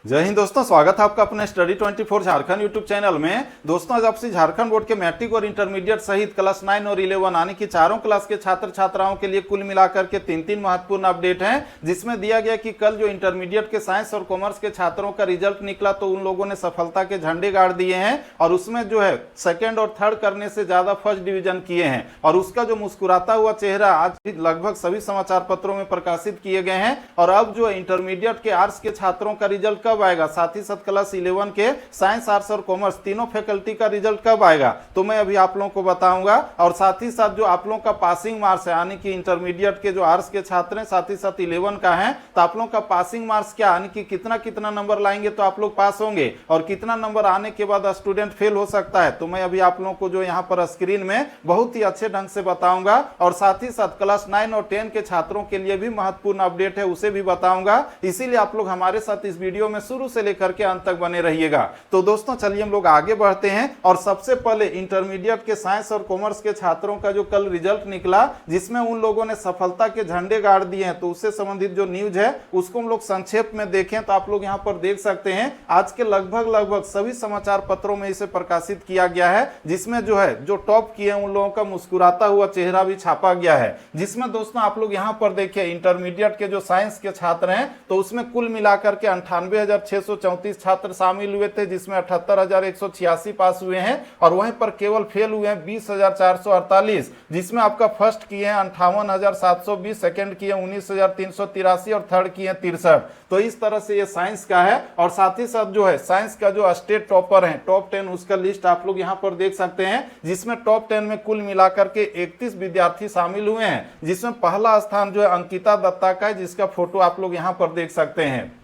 जय हिंद दोस्तों, स्वागत है आपका अपने स्टडी 24 झारखंड यूट्यूब चैनल में। दोस्तों आज आपसे झारखंड बोर्ड के मैट्रिक और इंटरमीडिएट सहित क्लास 9 और 11 यानी कि चारों क्लास के छात्र छात्राओं के लिए कुल मिलाकर के तीन महत्वपूर्ण अपडेट हैं, जिसमें दिया गया कि कल जो इंटरमीडिएट के साइंस और कॉमर्स के छात्रों का रिजल्ट निकला तो उन लोगों ने सफलता के झंडे गाड़ दिए हैं और उसमें जो है सेकेंड और थर्ड करने से ज्यादा फर्स्ट डिवीजन किए हैं और उसका जो मुस्कुराता हुआ चेहरा आज लगभग सभी समाचार पत्रों में प्रकाशित किए गए हैं। और अब जो इंटरमीडिएट के आर्ट्स के छात्रों का रिजल्ट कब आएगा, साथ ही साथ क्लास 11 के साइंस आर्ट्स और कॉमर्स तीनों फैकल्टी का रिजल्ट कब आएगा तो मैं अभी आप लोगों को बताऊंगा। और साथ ही साथ जो आप लोगों का पासिंग मार्क्स है यानी कि इंटरमीडिएट के जो आर्ट्स के छात्र हैं साथ ही साथ 11 का है तो आप लोगों का पासिंग मार्क्स क्या यानी कि कितना नंबर लाएंगे तो आप लोग पास होंगे और कितना नंबर आने के बाद स्टूडेंट फेल हो सकता है तो मैं अभी आप लोगों को जो यहाँ पर स्क्रीन में बहुत ही अच्छे ढंग से बताऊंगा। और साथ ही साथ क्लास 9 और 10 के छात्रों के लिए भी महत्वपूर्ण अपडेट है उसे भी बताऊंगा, इसीलिए आप लोग हमारे साथ इस वीडियो में शुरू से लेकर के अंत तक बने रहिएगा। तो दोस्तों चलिए हम लोग आगे बढ़ते हैं और सबसे पहले इंटरमीडिएट के साइंस और कॉमर्स के छात्रों का जो कल रिजल्ट निकला जिसमें उन लोगों ने सफलता के झंडे गाड़ दिए हैं तो उससे संबंधित जो न्यूज है उसको हम लोग संक्षेप में देखें तो आप लोग यहाँ पर देख सकते हैं आज के लगभग सभी समाचार पत्रों में इसे प्रकाशित किया गया है, जिसमें जो है जो टॉप किए उन लोगों का मुस्कुराता हुआ चेहरा भी छापा गया है। जिसमें दोस्तों आप लोग यहाँ पर देखिए इंटरमीडिएट के जो साइंस के छात्र हैं तो उसमें कुल मिलाकर के 98,634 छात्र शामिल हुए थे, जिसमें 78,186 पास हुए हैं और वहीं पर केवल फेल हुए हैं 20,448, जिसमें आपका फर्स्ट किए हैं 58,720, सेकंड किए 19,383 और थर्ड किए 63। तो इस तरह से ये साइंस का है। और साथ ही साथ जो है साइंस का जो स्टेट टॉपर है टॉप 10 उसका लिस्ट आप लोग यहाँ पर देख सकते हैं, जिसमें टॉप 10 में कुल मिलाकर के 31 विद्यार्थी शामिल हुए हैं, जिसमें पहला स्थान जो है अंकिता दत्ता का है, जिसका फोटो आप लोग यहाँ पर देख सकते हैं।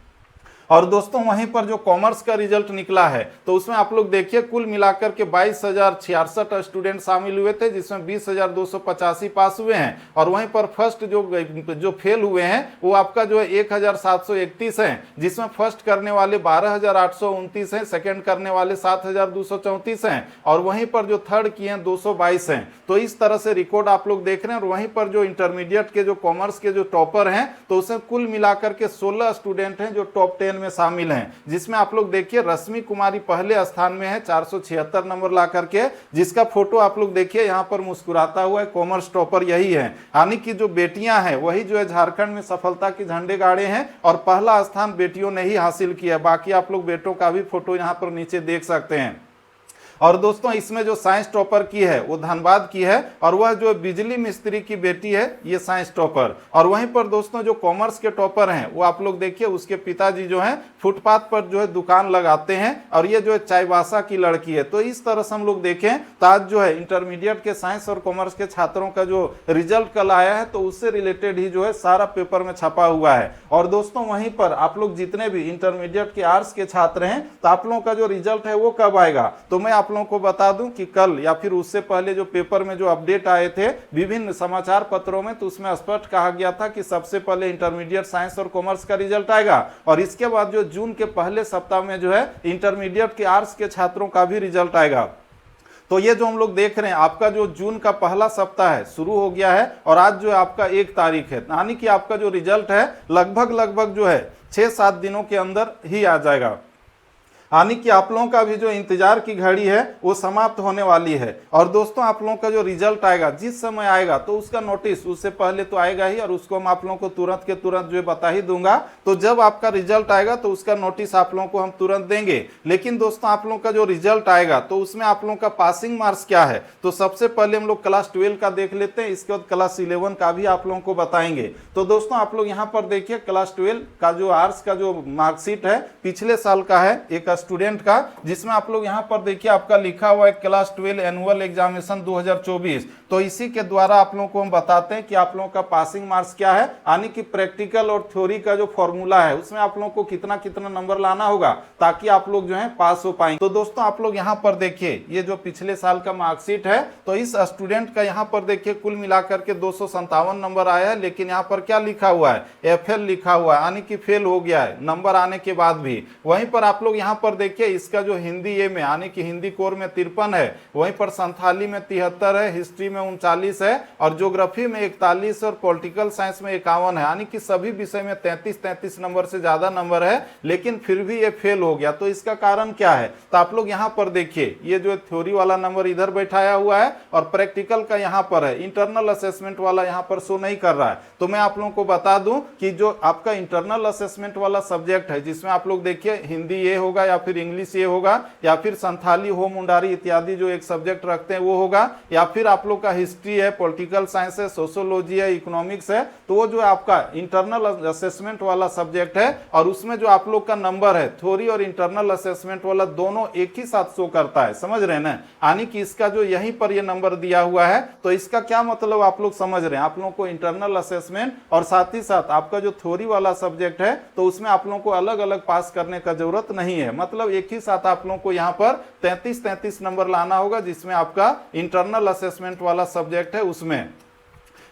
और दोस्तों वहीं पर जो कॉमर्स का रिजल्ट निकला है तो उसमें आप लोग देखिए कुल मिलाकर के 22,066 स्टूडेंट शामिल हुए थे, जिसमें 20,285 पास हुए हैं और वहीं पर फर्स्ट जो फेल हुए हैं वो आपका जो है 1,731 हैं, जिसमें फर्स्ट करने वाले 12,829 हैं, सेकंड करने वाले 7,234 हैं और वहीं पर जो थर्ड किए हैं 222 हैं। तो इस तरह से रिकॉर्ड आप लोग देख रहे हैं। और वहीं पर जो इंटरमीडिएट के जो कॉमर्स के जो टॉपर हैं तो उसमें कुल मिलाकर के 16 स्टूडेंट हैं जो टॉप 10 में शामिल हैं, जिसमें आप लोग देखिए रश्मि कुमारी पहले स्थान में है 476 नंबर ला करके, जिसका फोटो आप लोग देखिए यहाँ पर मुस्कुराता हुआ है। कॉमर्स टॉपर यही है, यानी कि जो बेटियां हैं वही जो है झारखंड में सफलता के झंडे गाड़े हैं और पहला स्थान बेटियों ने ही हासिल किया। बाकी आप लोग बेटों का भी फोटो यहाँ पर नीचे देख सकते हैं। और दोस्तों इसमें जो साइंस टॉपर की है वो धनबाद की है और वह जो बिजली मिस्त्री की बेटी है ये साइंस टॉपर। और वहीं पर दोस्तों जो कॉमर्स के टॉपर हैं वो आप लोग देखिए उसके पिताजी जो हैं फुटपाथ पर जो है दुकान लगाते हैं और ये जो है चाईबासा की लड़की है। तो इस तरह से हम लोग देखें तो आज जो है इंटरमीडिएट के साइंस और कॉमर्स के छात्रों का जो रिजल्ट कल आया है तो उससे रिलेटेड ही जो है सारा पेपर में छपा हुआ है। और दोस्तों वहीं पर आप लोग जितने भी इंटरमीडिएट के आर्ट्स के छात्र हैं तो आप लोगों का जो रिजल्ट है वो कब आएगा तो मैं आप लोगों को बता दूं कि कल या फिर उससे पहले जो पेपर में जो अपडेट आए थे विभिन्न समाचार पत्रों में तो उसमें स्पष्ट कहा गया था कि सबसे पहले इंटरमीडिएट साइंस और कॉमर्स का रिजल्ट आएगा और इसके बाद जो जून के पहले सप्ताह में जो है इंटरमीडिएट के आर्ट्स के छात्रों का भी रिजल्ट आएगा। तो ये जो हम लोग देख रहे हैं आपका जो जून का पहला सप्ताह है शुरू हो गया है और आज जो है आपका 1 तारीख है, यानी कि आपका जो रिजल्ट है लगभग जो है 6-7 दिनों के अंदर ही आ जाएगा, यानी कि आप लोगों का भी जो इंतजार की घड़ी है वो समाप्त होने वाली है। और दोस्तों आप लोगों का जो रिजल्ट आएगा जिस समय आएगा तो उसका नोटिस उससे पहले तो आएगा ही और उसको हम आप लोगों को तुरंत के तुरंत जो बता ही दूंगा। तो जब आपका रिजल्ट आएगा तो उसका नोटिस आप लोगों को हम तुरंत देंगे। लेकिन दोस्तों आप लोगों का जो रिजल्ट आएगा तो उसमें आप लोगों का पासिंग मार्क्स क्या है तो सबसे पहले हम लोग क्लास 12 का देख लेते हैं, इसके बाद क्लास 11 का भी आप लोगों को बताएंगे। तो दोस्तों आप लोग यहाँ पर देखिए क्लास 12 का जो आर्ट्स का जो मार्कशीट है पिछले साल का है एक स्टूडेंट का, जिसमें आप लोग यहां पर देखिए आपका लिखा हुआ है क्लास 12 एनुअल एग्जामिनेशन 2024। तो इसी के द्वारा आप लोगों को हम बताते हैं कि आप लोगों का पासिंग मार्क्स क्या है, यानी कि प्रैक्टिकल और थ्योरी का जो फॉर्मूला है उसमें आप लोगों को कितना नंबर लाना होगा ताकि आप लोग जो है पास हो पाएंगे। तो दोस्तों आप लोग यहाँ पर देखिए ये जो पिछले साल का मार्कशीट है तो इस स्टूडेंट का यहाँ पर देखिए कुल मिलाकर के 257 नंबर आया है, लेकिन यहाँ पर क्या लिखा हुआ है FL लिखा हुआ है, यानी कि फेल हो गया है नंबर आने के बाद भी। वहीं पर आप लोग यहाँ पर पर देखिए इसका जो हिंदी ए में यानी कि हिंदी कोर में 53 है, वहीं पर संथाली में 73 है, हिस्ट्री में 39 है और ज्योग्राफी में 41 और पॉलिटिकल साइंस में 51 है। यानी कि सभी विषय में 33 नंबर से ज्यादा नंबर है, लेकिन फिर भी ये फेल हो गया। तो इसका कारण क्या है? तो आप लोग यहाँ पर देखिए ये जो थ्योरी वाला नंबर इधर बैठाया हुआ है और प्रैक्टिकल का यहाँ पर है, इंटरनल असेसमेंट वाला यहाँ पर शो नहीं कर रहा है। तो मैं आप लोगों को बता दूं कि जो आपका इंटरनल असेसमेंट वाला सब्जेक्ट है, जिसमें आप लोग देखिए हिंदी ये होगा या फिर इंग्लिश ये होगा या फिर संथाली हो मुंडारी इत्यादि जो एक सब्जेक्ट रखते हैं वो होगा, या फिर आप लोग का हिस्ट्री है, पॉलिटिकल साइंस है, सोशियोलॉजी है, इकोनॉमिक्स है, तो वो जो आपका इंटरनल असेसमेंट वाला सब्जेक्ट है और उसमें जो आप लोग का नंबर है थ्योरी और इंटरनल असेसमेंट वाला दोनों एक ही साथ शो करता है। समझ रहे हैं ना? यानी कि इसका जो यहीं पर ये नंबर दिया हुआ है, तो इसका क्या मतलब आप लोग समझ रहे हैं? आप लोगों को इंटरनल असेसमेंट और साथ ही साथ आपका जो थ्योरी वाला सब्जेक्ट है तो उसमें आप लोगों को अलग अलग पास करने का जरूरत नहीं है। मतलब एक ही साथ आप लोगों को यहाँ पर 33 नंबर लाना होगा, जिसमें आपका इंटरनल असेसमेंट वाला सब्जेक्ट है उसमें।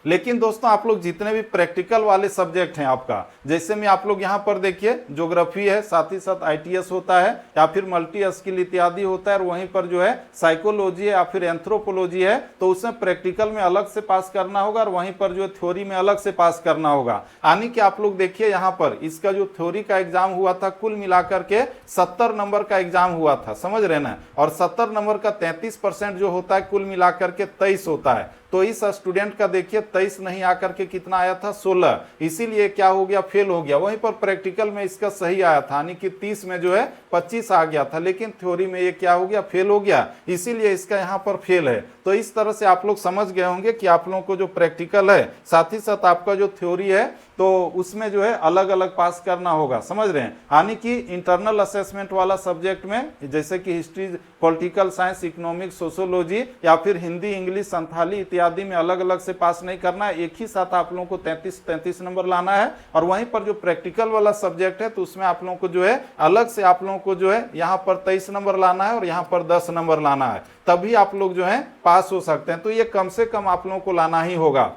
लेकिन दोस्तों आप लोग जितने भी प्रैक्टिकल वाले सब्जेक्ट हैं आपका, जैसे में आप लोग यहाँ पर देखिए ज्योग्राफी है, साथ ही साथ आईटीएस होता है या फिर मल्टी स्किल इत्यादि होता है, और वहीं पर जो है साइकोलॉजी है या फिर एंथ्रोपोलॉजी है, तो उसमें प्रैक्टिकल में अलग से पास करना होगा और वहीं पर जो थ्योरी में अलग से पास करना होगा। यानी कि आप लोग देखिए यहाँ पर इसका जो थ्योरी का एग्जाम हुआ था कुल मिलाकर के 70 नंबर का एग्जाम हुआ था। समझ रहे ना? और 70 नंबर का 33% जो होता है कुल मिलाकर के 23 होता है। तो इस स्टूडेंट का देखिए 23 नहीं आकर के कितना आया था? 16। इसीलिए क्या हो गया? फेल हो गया। वहीं पर प्रैक्टिकल में इसका सही आया था, यानी कि 30 में जो है 25 आ गया था, लेकिन थ्योरी में ये क्या हो गया? फेल हो गया। इसीलिए इसका यहाँ पर फेल है। तो इस तरह से आप लोग समझ गए होंगे कि आप लोगों को जो प्रैक्टिकल है साथ ही साथ आपका जो थ्योरी है तो उसमें जो है अलग अलग पास करना होगा। समझ रहे हैं? यानी कि इंटरनल असेसमेंट वाला सब्जेक्ट में जैसे कि history, political science, economics, sociology या फिर हिंदी, इंग्लिश, संथाली इत्यादि में अलग अलग से पास नहीं करना है, एक ही साथ आप लोगों को 33 नंबर लाना है। और वहीं पर जो प्रैक्टिकल वाला सब्जेक्ट है तो उसमें आप लोगों को जो है अलग से आप लोगों को जो है यहाँ पर 23 नंबर लाना है और यहाँ पर 10 नंबर लाना है, तभी आप लोग जो है पास हो सकते हैं। तो ये कम से कम आप लोगों को लाना ही होगा।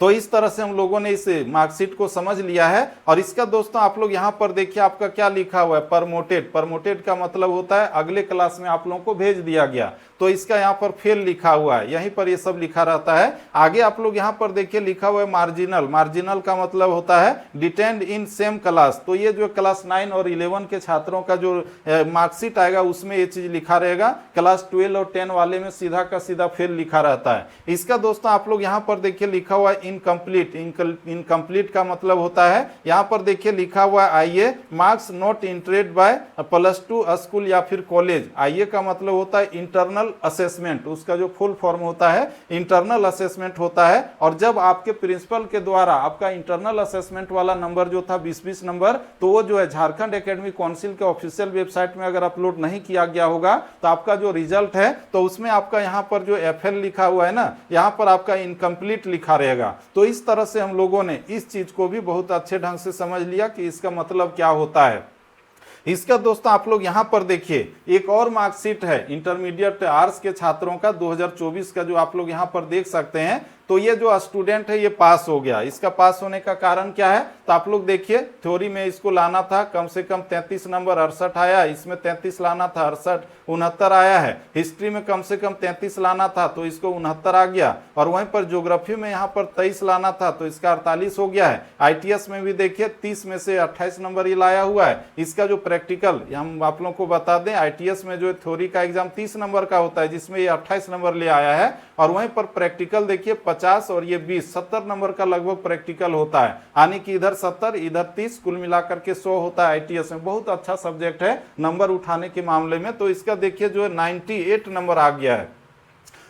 तो इस तरह से हम लोगों ने इस मार्कशीट को समझ लिया है। और इसका दोस्तों आप लोग यहाँ पर देखिए आपका क्या लिखा हुआ है? परमोटेड। परमोटेड का मतलब होता है अगले क्लास में आप लोगों को भेज दिया गया। तो इसका यहाँ पर फेल लिखा हुआ है, यहीं पर ये सब लिखा रहता है। आगे आप लोग यहाँ पर देखिए लिखा हुआ है मार्जिनल। मार्जिनल का मतलब होता है डिटेंड इन सेम क्लास। तो ये जो क्लास 9 और 11 के छात्रों का जो मार्कशीट आएगा उसमें ये चीज लिखा रहेगा। क्लास 12 और 10 वाले में सीधा का सीधा फेल लिखा रहता है। इसका दोस्तों आप लोग यहाँ पर देखिए लिखा हुआ है इनकम्प्लीट। इनकम्प्लीट का मतलब होता है, यहाँ पर देखिए लिखा हुआ है आईए मार्क्स नॉट इंटरेड बाय +2 स्कूल या फिर कॉलेज। आईए का मतलब होता है इंटरनल असेसमेंट, उसका जो फुल फॉर्म होता है इंटरनल असेसमेंट होता है। और जब आपके प्रिंसिपल के द्वारा आपका इंटरनल असेसमेंट वाला नंबर जो था 20 नंबर, तो वो जो है झारखंड एकेडमिक काउंसिल के ऑफिशियल वेबसाइट में अगर अपलोड नहीं किया गया होगा तो आपका जो रिजल्ट है तो उसमें आपका यहाँ पर जो FL लिखा हुआ है ना, यहाँ पर आपका इनकम्प्लीट लिखा रहेगा। तो इस तरह से हम लोगों ने इस चीज को भी बहुत अच्छे ढंग से समझ लिया कि इसका मतलब क्या होता है। इसका दोस्तों आप लोग यहाँ पर देखिए एक और मार्कशीट है इंटरमीडिएट आर्ट्स के छात्रों का 2024 का, जो आप लोग यहाँ पर देख सकते हैं। तो ये जो स्टूडेंट है ये पास हो गया। इसका पास होने का कारण क्या है? तो आप लोग देखिए थ्योरी में इसको लाना था कम से कम 33 नंबर, 68 आया। इसमें 33 लाना था, 68 69 आया है। हिस्ट्री में कम से कम 33 लाना था तो इसको 69 आ गया। और वहीं पर ज्योग्राफी में यहाँ पर 23 लाना था तो इसका 48 हो गया है। आईटीएस में भी देखिए 30 में से 28 नंबर ये लाया हुआ है। इसका जो प्रैक्टिकल हम आप लोगों को बता दें, आईटीएस में जो थ्योरी का एग्जाम 30 नंबर का होता है जिसमें ये 28 नंबर ले आया है। और वहीं पर प्रैक्टिकल देखिए 50 और ये 20, 70 नंबर का लगभग प्रैक्टिकल होता है। यानी कि इधर 70 इधर 30, कुल मिलाकर के 100 होता है। आईटीएस में बहुत अच्छा सब्जेक्ट है नंबर उठाने के मामले में। तो इसका देखिए जो है 98 नंबर आ गया है।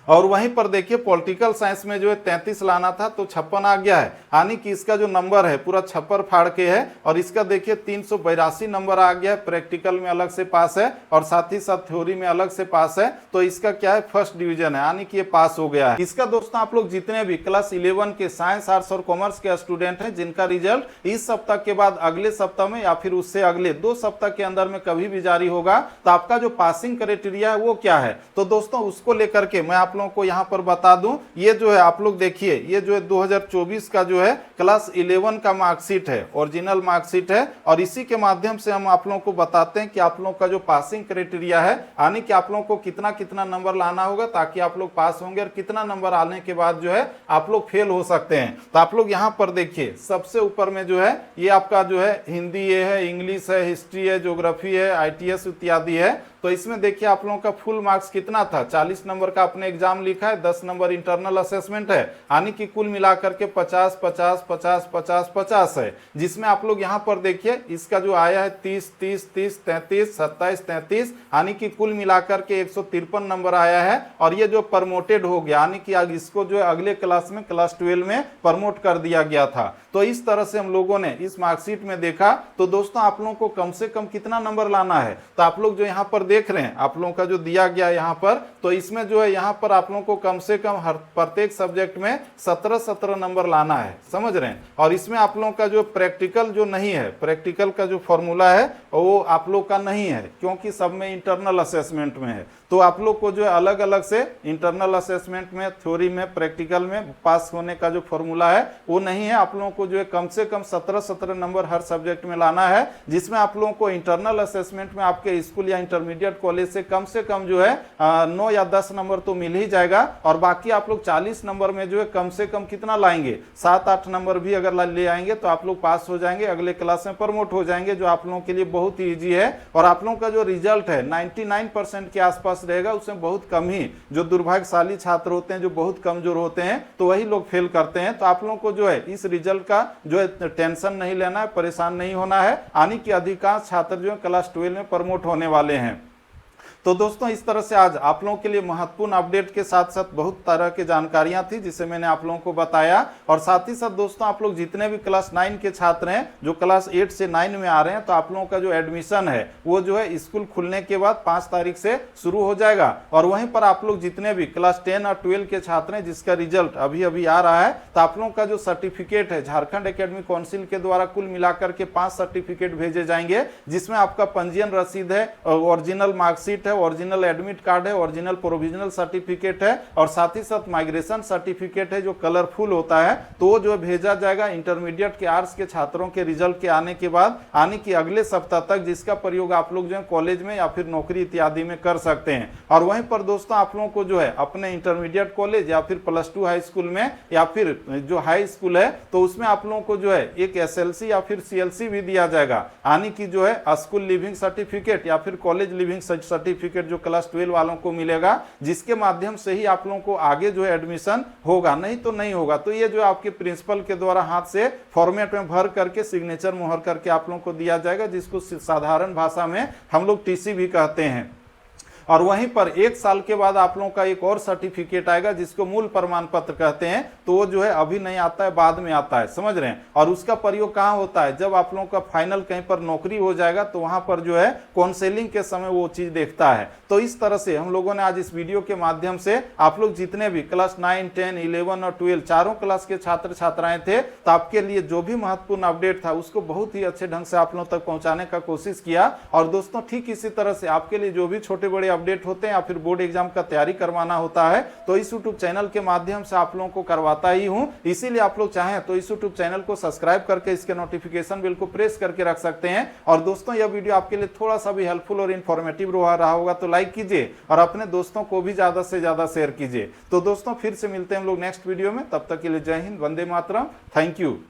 और वहीं पर देखिए पॉलिटिकल साइंस में जो है 33 लाना था तो 56 आ गया है। यानी कि इसका जो नंबर है पूरा छप्पर फाड़ के है। और इसका देखिए 382 नंबर आ गया है। प्रैक्टिकल में अलग से पास है और साथ ही साथ थ्योरी में अलग से पास है। तो इसका क्या है? फर्स्ट डिवीजन है, यानी कि ये पास हो गया है। इसका दोस्तों आप लोग जितने भी क्लास 11 के साइंस, आर्ट्स और कॉमर्स के स्टूडेंट हैं जिनका रिजल्ट इस सप्ताह के बाद अगले सप्ताह में या फिर उससे अगले 2 सप्ताह के अंदर में कभी भी जारी होगा, तो आपका जो पासिंग क्राइटेरिया है वो क्या है? तो दोस्तों उसको लेकर के मैं आप आप लोगों को यहाँ पर बता दूं, ये जो है आप लोग देखिए, ये जो है 2024 का जो है क्लास 11 का मार्कशीट है, ओरिजिनल मार्कशीट है। और इसी के माध्यम से हम आप लोगों को बताते हैं कि आप लोगों का जो पासिंग क्राइटेरिया है, यानी कि आप लोगों को कितना कितना नंबर लाना होगा ताकि आप लोग पास होंगे, और कितना नंबर आने के बाद जो है आप लोग फेल हो सकते हैं। तो आप लोग यहाँ पर देखिए, सबसे ऊपर में जो है ये आपका जो है हिंदी ये है, इंग्लिश है, हिस्ट्री है, ज्योग्राफी है, ITS इत्यादि है। तो इसमें देखिए आप लोगों का फुल मार्क्स कितना था, 40 नंबर का आपने एग्जाम लिखा है, 10 नंबर इंटरनल असेसमेंट है, यानी कि कुल मिलाकर के 50 50 50 50 50 है। जिसमें आप लोग यहाँ पर देखिए इसका जो आया है 30 30 30 33 27 33, यानी कि कुल मिलाकर के 153 नंबर आया है। और ये जो प्रमोटेड हो गया, यानी कि इसको जो है अगले क्लास में क्लास 12 में प्रमोट कर दिया गया था। तो इस तरह से हम लोगों ने इस मार्कशीट में देखा। तो दोस्तों आप लोगों को कम से कम कितना नंबर लाना है, तो आप लोग जो यहाँ पर देख रहे हैं आप लोगों का जो दिया गया यहाँ पर, तो इसमें जो है यहाँ पर आप लोगों को कम से कम हर प्रत्येक सब्जेक्ट में 17 नंबर लाना है, समझ रहे हैं। और इसमें आप लोगों का जो प्रैक्टिकल जो नहीं है, प्रैक्टिकल का जो फॉर्मूला है वो आप लोग का नहीं है, क्योंकि सब में इंटरनल असेसमेंट में है। तो आप लोग को जो है अलग अलग से इंटरनल असेसमेंट में, थ्योरी में, प्रैक्टिकल में पास होने का जो फॉर्मूला है वो नहीं है। आप लोगों को जो है कम से कम 17 नंबर हर सब्जेक्ट में लाना है, जिसमें आप लोगों को इंटरनल असेसमेंट में आपके स्कूल या इंटरमीडिएट कॉलेज से कम जो है 9 या 10 नंबर तो मिल ही जाएगा। और बाकी आप लोग 40 नंबर में जो है कम से कम कितना लाएंगे, 7-8 नंबर भी अगर ले आएंगे तो आप लोग पास हो जाएंगे, अगले क्लास में प्रमोट हो जाएंगे, जो आप लोगों के लिए बहुत ही ईजी है। और आप लोगों का जो रिजल्ट है 99% के आसपास रहेगा, उसमें बहुत कम ही जो दुर्भाग्यशाली छात्र होते हैं, जो बहुत कमजोर होते हैं, तो वही लोग फेल करते हैं। तो आप लोगों को जो है इस रिजल्ट का जो है टेंशन नहीं लेना है, परेशान नहीं होना है, यानी कि अधिकांश छात्र जो है क्लास 12 में प्रमोट होने वाले हैं। तो दोस्तों इस तरह से आज आप लोगों के लिए महत्वपूर्ण अपडेट के साथ साथ बहुत तरह की जानकारियां थी, जिसे मैंने आप लोगों को बताया। और साथ ही साथ दोस्तों आप लोग जितने भी क्लास 9 के छात्र हैं, जो क्लास 8 से 9 में आ रहे हैं, तो आप लोगों का जो एडमिशन है वो जो है स्कूल खुलने के बाद 5 तारीख से शुरू हो जाएगा। और वहीं पर आप लोग जितने भी क्लास 10 और 12 के छात्र हैं, जिसका रिजल्ट अभी अभी आ रहा है, तो आप लोगों का जो सर्टिफिकेट है झारखंड एकेडमिक काउंसिल के द्वारा कुल मिलाकर के 5 सर्टिफिकेट भेजे जाएंगे, जिसमें आपका पंजीयन रसीद है, ओरिजिनल मार्कशीट है, ओरिजिनल एडमिट कार्ड है, ओरिजिनल प्रोविजनल सर्टिफिकेट है, और साथ ही साथ माइग्रेशन सर्टिफिकेट है जो कलरफुल होता है, तो वो जो भेजा जाएगा इंटरमीडिएट के आर्ट्स के छात्रों के रिजल्ट के आने के बाद, आने की अगले सप्ताह तक, जिसका प्रयोग आप लोग जो है कॉलेज में या फिर नौकरी इत्यादि में कर सकते हैं। और वहीं पर दोस्तों आप लोगों को जो है अपने इंटरमीडिएट कॉलेज या फिर +2 हाई स्कूल में या फिर जो हाई स्कूल है, तो उसमें आप लोगों को जो है एक SLC या फिर CLC भी दिया जाएगा, यानी कि जो है स्कूल लिविंग सर्टिफिकेट या फिर कॉलेज लिविंग सर्टिफिकेट जो क्लास 12 वालों को मिलेगा, जिसके माध्यम से ही आप लोगों को आगे जो है एडमिशन होगा, नहीं तो नहीं होगा। तो ये जो आपके प्रिंसिपल के द्वारा हाथ से फॉर्मेट में भर करके सिग्नेचर मोहर करके आप लोगों को दिया जाएगा, जिसको साधारण भाषा में हम लोग TC भी कहते हैं। और वहीं पर 1 साल के बाद आप लोगों का एक और सर्टिफिकेट आएगा, जिसको मूल प्रमाण पत्र कहते हैं। तो वो जो है अभी नहीं आता है, बाद में आता है, समझ रहे हैं। और उसका प्रयोग कहाँ होता है, जब आप लोगों का फाइनल कहीं पर नौकरी हो जाएगा, तो वहां पर जो है काउंसलिंग के समय वो चीज देखता है। तो इस तरह से हम लोगों ने आज इस वीडियो के माध्यम से आप लोग जितने भी क्लास 9, 10, 11 और 12 चारों क्लास के छात्र छात्राएं थे, तो आपके लिए जो भी महत्वपूर्ण अपडेट था उसको बहुत ही अच्छे ढंग से आप लोगों तक पहुंचाने का कोशिश किया। और दोस्तों ठीक इसी तरह से आपके लिए जो भी छोटे बड़े अपडेट होते हैं या फिर बोर्ड एग्जाम का तैयारी करवाना होता है, तो इस YouTube चैनल के माध्यम से आप लोगों को करवाता ही हूं। इसीलिए आप लोग चाहें तो इस YouTube चैनल को सब्सक्राइब करके इसके नोटिफिकेशन बिल को प्रेस करके रख सकते हैं। और दोस्तों यह वीडियो आपके लिए थोड़ा सा भी हेल्पफुल और इन्फॉर्मेटिव रहा होगा तो लाइक कीजिए और अपने दोस्तों को भी ज्यादा से ज्यादा शेयर कीजिए। तो दोस्तों फिर से मिलते हैं हम लोग नेक्स्ट वीडियो में, तब तक के लिए जय हिंद, वंदे मातरम, थैंक यू।